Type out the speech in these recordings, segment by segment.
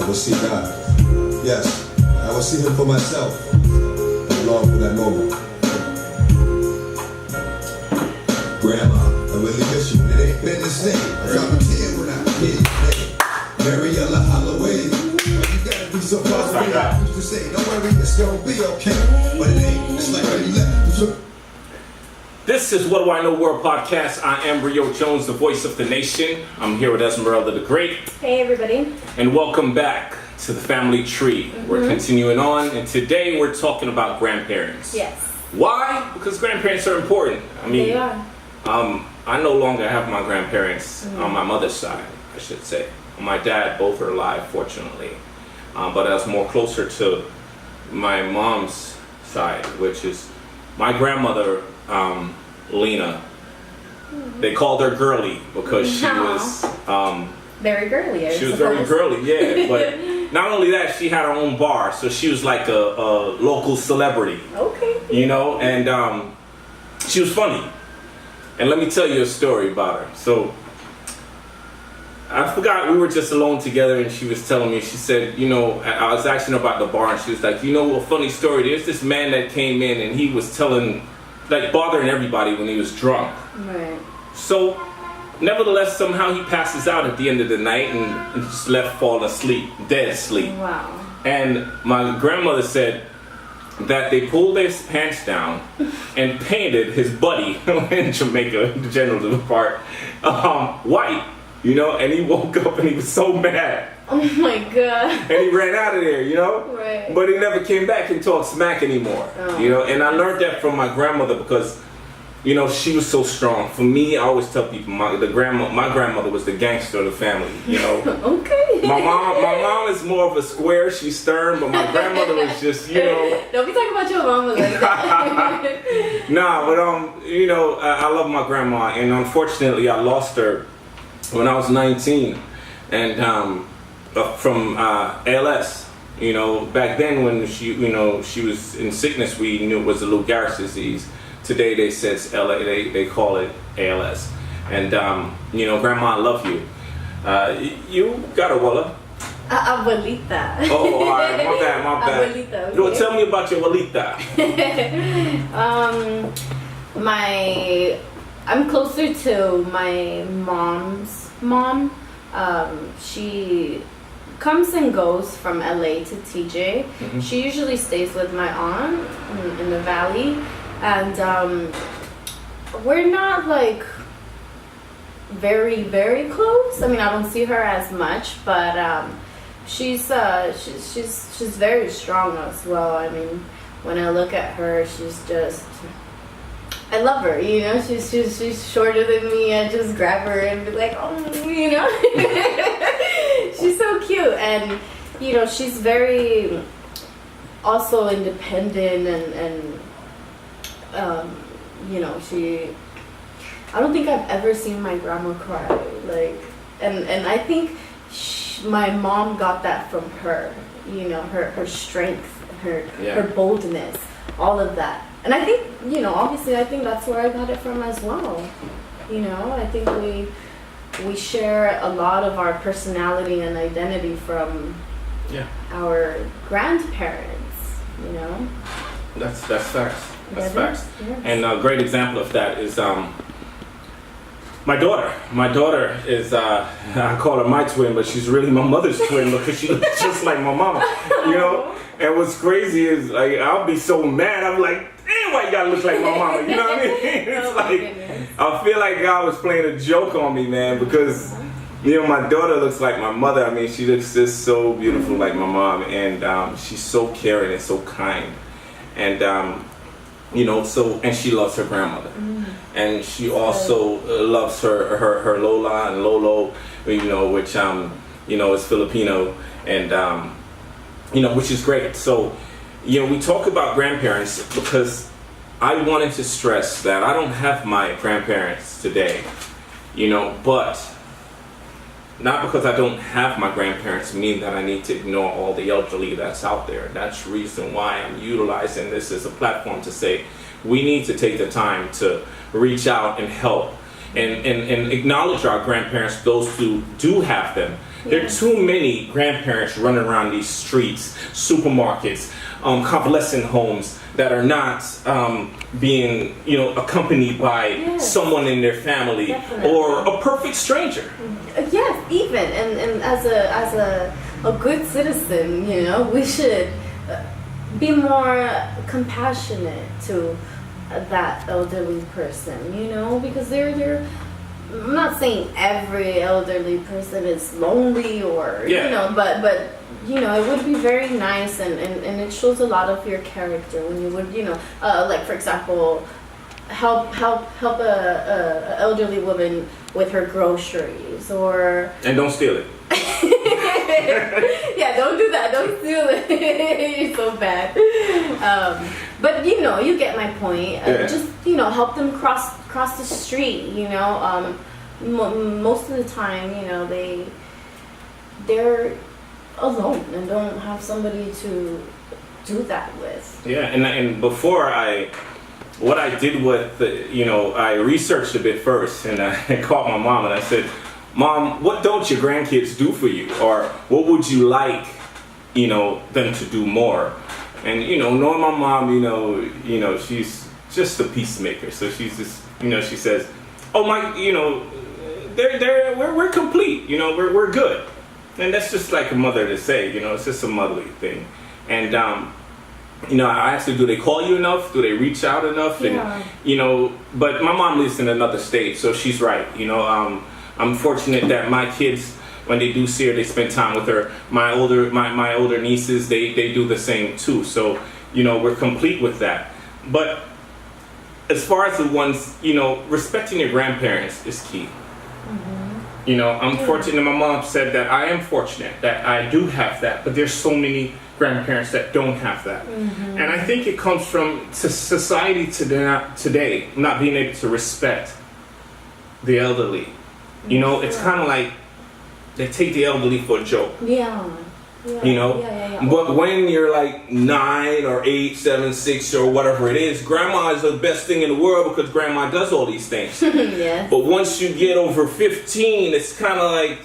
will see God. Yes, I will see him for myself. I long for that moment. Grandma, I really miss you. It ain't been the same. I drop a tear when I hear your name. Mariella Holloway. You gotta be so far away. I used to say, don't worry, it's gonna be okay. But it ain't. It's like when you left. This is What Do I Know World Podcast. I am Rio Jones, the voice of the nation. I'm here with Esmeralda the Great. Hey everybody. And welcome back to the family tree. We're continuing on, and today we're talking about grandparents. Yes. Why? Because grandparents are important. I mean, They are. I no longer have my grandparents on my mother's side, I should say. My dad, both are alive, fortunately. But I was more closer to my mom's side, which is my grandmother, Lena. They called her girly because she was very girly. She was very girly, yeah. But not only that, she had her own bar, so she was like a local celebrity. Okay. You know, and she was funny. And let me tell you a story about her. So I forgot, we were just alone together, and she was telling me, she said, you know, I was asking her about the bar, and she was like, you know, a funny story, there's this man that came in, and he was bothering everybody when he was drunk. Right. So, nevertheless, somehow he passes out at the end of the night and just left falling asleep, dead asleep. Wow. And my grandmother said that they pulled their pants down and painted his buddy in Jamaica, the genital part, white. You know, and he woke up and he was so mad. Oh my god. And he ran out of there, you know? Right. But he never came back and talked smack anymore. Oh. You know, and I learned that from my grandmother because, you know, she was so strong. For me, I always tell people my grandmother was the gangster of the family, you know. Okay. My mom is more of a square, she's stern, but my grandmother was just, you know. Don't be talking about your mama like that. Nah, but you know, I love my grandma, and unfortunately I lost her when I was 19, and from ALS. You know, back then when she was in sickness, we knew it was the Lou Gehrig's disease. Today they says they call it ALS. And you know, Grandma, I love you. You got a Walla? Abuelita. Oh, all right, my bad. Abuelita. Yo, Okay. tell me about your Abuelita. I'm closer to my mom's mom. She comes and goes from LA to TJ. Mm-hmm. She usually stays with my aunt in the valley, and we're not like very, very close. I mean, I don't see her as much, but she's very strong as well. I mean, when I look at her, she's just, I love her, you know. She's shorter than me. I just grab her and be like, oh, you know. She's so cute, and you know, she's very also independent, and you know, I don't think I've ever seen my grandma cry, like, and I think my mom got that from her, you know, her strength, her boldness, all of that. And I think, you know, obviously I think that's where I got it from as well. You know, I think we share a lot of our personality and identity from our grandparents, you know. That's facts. That's facts. Yes. And a great example of that is my daughter. My daughter is, I call her my twin, but she's really my mother's twin because she looks just like my mama, you know? And what's crazy is, like, I'll be so mad, I'm like, damn, why you gotta look like my mama, you know what I mean? It's like, I feel like God was playing a joke on me, man, because, you know, my daughter looks like my mother. I mean, she looks just so beautiful like my mom, and she's so caring and so kind. And, you know, and she loves her grandmother. And she also loves her Lola and Lolo, you know, which, you know, is Filipino, and, you know, which is great. So, you know, we talk about grandparents because I wanted to stress that I don't have my grandparents today, you know, but not because I don't have my grandparents mean that I need to ignore all the elderly that's out there. That's the reason why I'm utilizing this as a platform to say we need to take the time to reach out and help and acknowledge our grandparents, those who do have them, There are too many grandparents running around these streets, supermarkets, convalescent homes that are not being, accompanied by someone in their family or a perfect stranger. Yes, even and as a good citizen, we should be more compassionate to that elderly person, because they're I'm not saying every elderly person is lonely or but it would be very nice and it shows a lot of your character when you would like for example help a elderly woman with her groceries and don't steal it. Yeah, don't do that. Don't steal it. You're so bad. But you get my point. Just help them cross the street. Most of the time, they're alone and don't have somebody to do that with. Yeah, and before what I did with I researched a bit first, and I called my mom and I said, Mom, what don't your grandkids do for you? Or what would you like, them to do more? And, knowing my mom, she's just a peacemaker. So she's just, she says, oh my, we're complete, we're good. And that's just like a mother to say, it's just a motherly thing. And, I asked her, do they call you enough? Do they reach out enough? Yeah. And, but my mom lives in another state, so she's right, I'm fortunate that my kids, when they do see her, they spend time with her. My older nieces, they do the same too. So, we're complete with that. But as far as the ones, respecting your grandparents is key. Mm-hmm. I'm fortunate. My mom said that I am fortunate that I do have that, but there's so many grandparents that don't have that. Mm-hmm. And I think it comes from society today not being able to respect the elderly. It's kind of like they take the elderly for a joke. Yeah. But when you're like 9 or 8, 7, 6 or whatever it is, grandma is the best thing in the world because grandma does all these things. Yes. But once you get over 15, it's kind of like,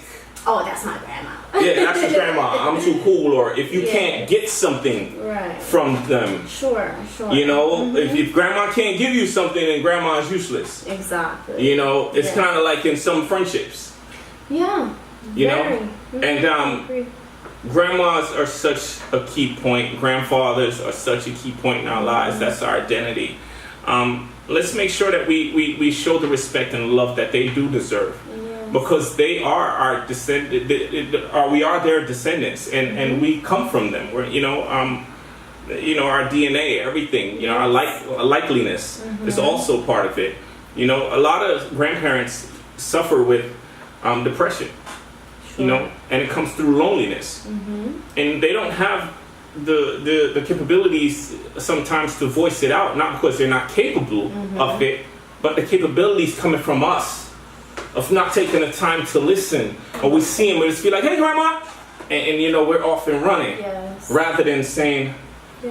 oh, that's my grandma. Yeah, that's your grandma. I'm too cool. Or if you can't get something from them. Sure. Mm-hmm. If grandma can't give you something, then grandma is useless. Exactly. It's kind of like in some friendships. Yeah. And grandmas are such a key point. Grandfathers are such a key point in our lives. That's our identity. Let's make sure that we show the respect and love that they do deserve. Because they are our we are their descendants, and we come from them. We're, our DNA, everything, our likeliness is also part of it. A lot of grandparents suffer with depression, and it comes through loneliness, and they don't have the capabilities sometimes to voice it out, not because they're not capable of it, but the capabilities coming from us. Of not taking the time to listen, or we see them and just be like, "Hey, grandma," and we're off and running, rather than saying,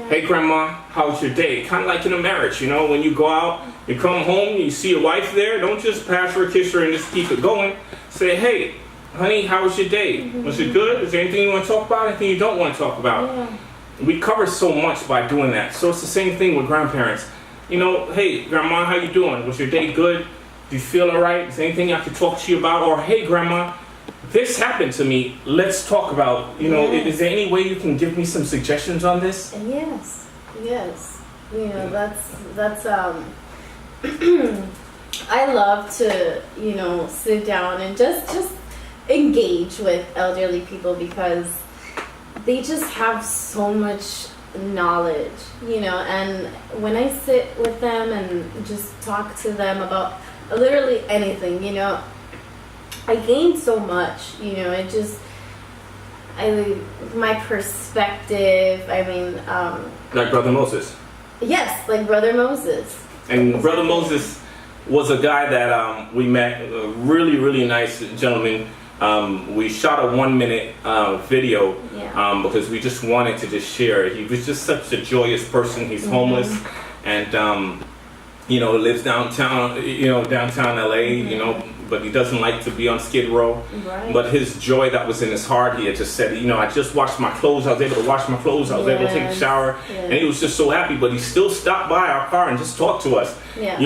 "Hey, grandma, how's your day?" Kind of like in a marriage, when you go out, you come home, you see your wife there, don't just pass her, kiss her, and just keep it going. Say, "Hey, honey, how was your day? Was it good? Is there anything you want to talk about? Anything you don't want to talk about?" Yeah. We cover so much by doing that. So it's the same thing with grandparents. Hey, grandma, how you doing? Was your day good? Do you feel all right? Is there anything I can talk to you about? Or, hey, grandma, this happened to me. Let's talk about, is there any way you can give me some suggestions on this? Yes. That's I love to, sit down and just engage with elderly people because they just have so much knowledge, and when I sit with them and just talk to them about literally anything, I gained so much, my perspective, like Brother Moses. Yes, like Brother Moses. And Brother Moses was a guy that we met, a really, really nice gentleman. We shot a 1-minute video because we just wanted to just share. He was just such a joyous person. He's homeless and lives downtown, downtown LA, but he doesn't like to be on Skid Row. Right. But his joy that was in his heart, he had just said, I just washed my clothes. I was able to wash my clothes. I was able to take a shower. Yes. And he was just so happy. But he still stopped by our car and just talked to us. Yeah,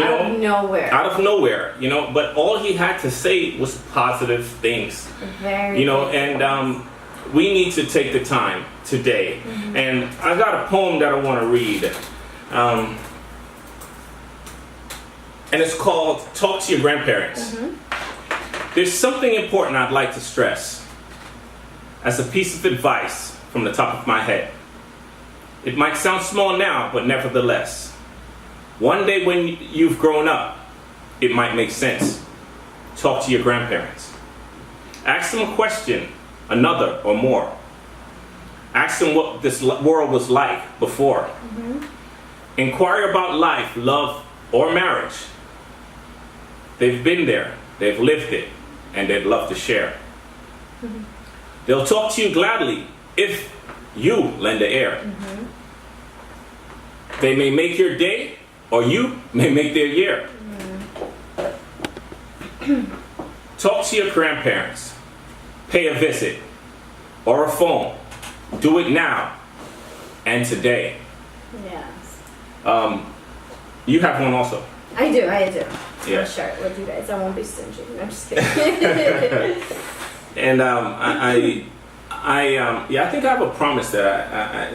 Out of nowhere, But all he had to say was positive things. Very And we need to take the time today. And I got a poem that I want to read. And it's called Talk to Your Grandparents. There's something important I'd like to stress as a piece of advice from the top of my head. It might sound small now, but nevertheless, one day when you've grown up, it might make sense. Talk to your grandparents. Ask them a question, another or more. Ask them what this world was like before. Inquire about life, love, or marriage. They've been there, they've lived it, and they'd love to share. They'll talk to you gladly if you lend an ear. They may make your day, or you may make their year. Talk to your grandparents. Pay a visit or a phone. Do it now and today. Yes. You have one also. I do. Yeah. I'll share it with you guys. I won't be stingy. No, I'm just kidding. And I think I have a promise that I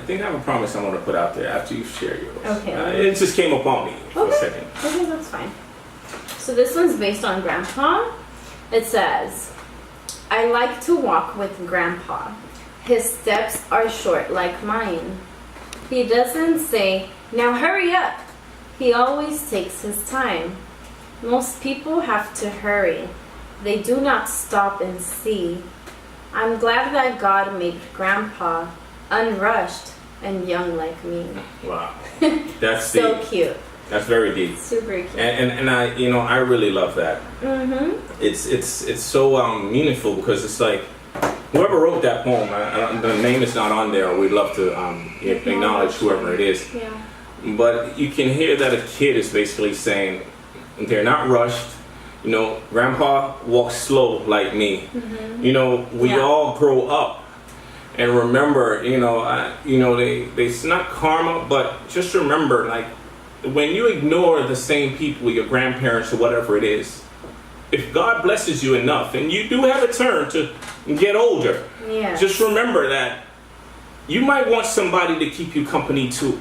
want to put out there after you share yours. Okay. It just came up on me for a second. Okay, that's fine. So this one's based on Grandpa. It says, I like to walk with Grandpa. His steps are short like mine. He doesn't say, now hurry up. He always takes his time. Most people have to hurry. They do not stop and see. I'm glad that God made Grandpa unrushed and young like me. Wow. That's So deep. cute. That's very deep. Super cute. And I really love that. It's so meaningful because it's like whoever wrote that poem, the name is not on there. We'd love to acknowledge whoever it is. Yeah. But you can hear that a kid is basically saying they're not rushed. Grandpa walks slow like me. We all grow up and remember. It's not karma, but just remember, like when you ignore the same people, your grandparents or whatever it is. If God blesses you enough, and you do have a turn to get older, just remember that you might want somebody to keep you company too,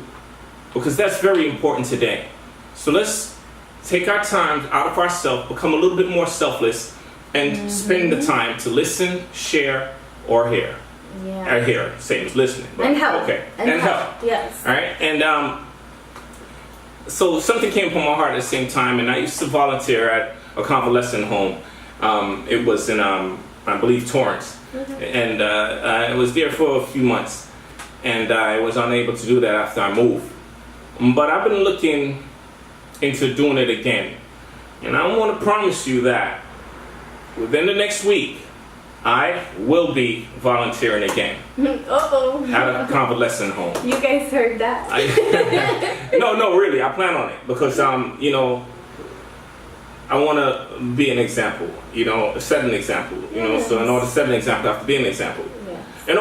because that's very important today. So let's take our time out of ourselves, become a little bit more selfless, and spend the time to listen, share, or hear. Yeah. Or hear, same as listening. But, And help. Okay. And help. Yes. All right. And so something came from my heart at the same time, and I used to volunteer at a convalescent home. It was in, I believe, Torrance. And I was there for a few months, and I was unable to do that after I moved. But I've been looking into doing it again. And I want to promise you that within the next week, I will be volunteering again at a convalescent home. You guys heard that. No, really, I plan on it because, I want to be an example, set an example, so in order to set an example, I have to be an example. Yes. And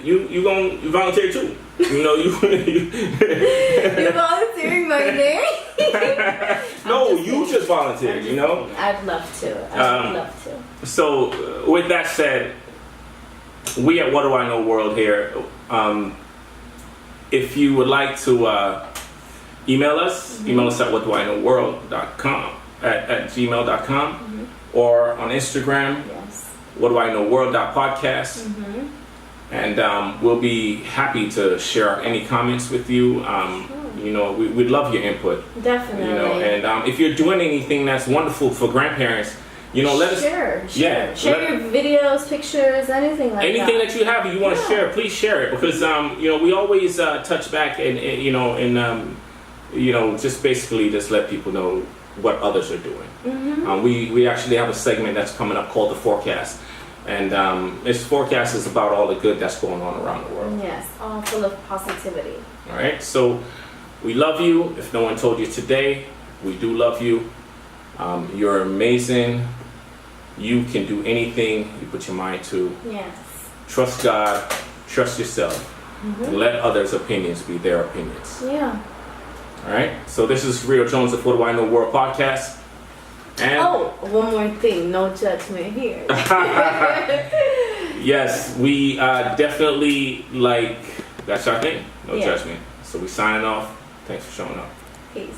you volunteer too. You're volunteering my day? No, you just volunteered, I'd love to. I'd love to. So, with that said, we at What Do I Know World here, if you would like to email us at whatdoiknowworld.com at gmail.com or on Instagram, whatdoiknowworld.podcast. And we'll be happy to share any comments with you. We'd love your input. Definitely. And if you're doing anything that's wonderful for grandparents, let us share. Yeah, share your videos, pictures, anything like anything that you have, you want to share, please share it because we always touch back and just basically just let people know what others are doing. We actually have a segment that's coming up called The Forecast. And this forecast is about all the good that's going on around the world. Yes, all full of positivity. All right, so we love you. If no one told you today, we do love you. You're amazing. you can do anything you put your mind to. Yes. Trust God, trust yourself, and let others' opinions be their opinions. Yeah. All right. So this is Real Jones of What Do I Know World podcast. And one more thing, no judgment here. yes, we definitely that's our thing. No judgment. So we signing off. Thanks for showing up. Peace.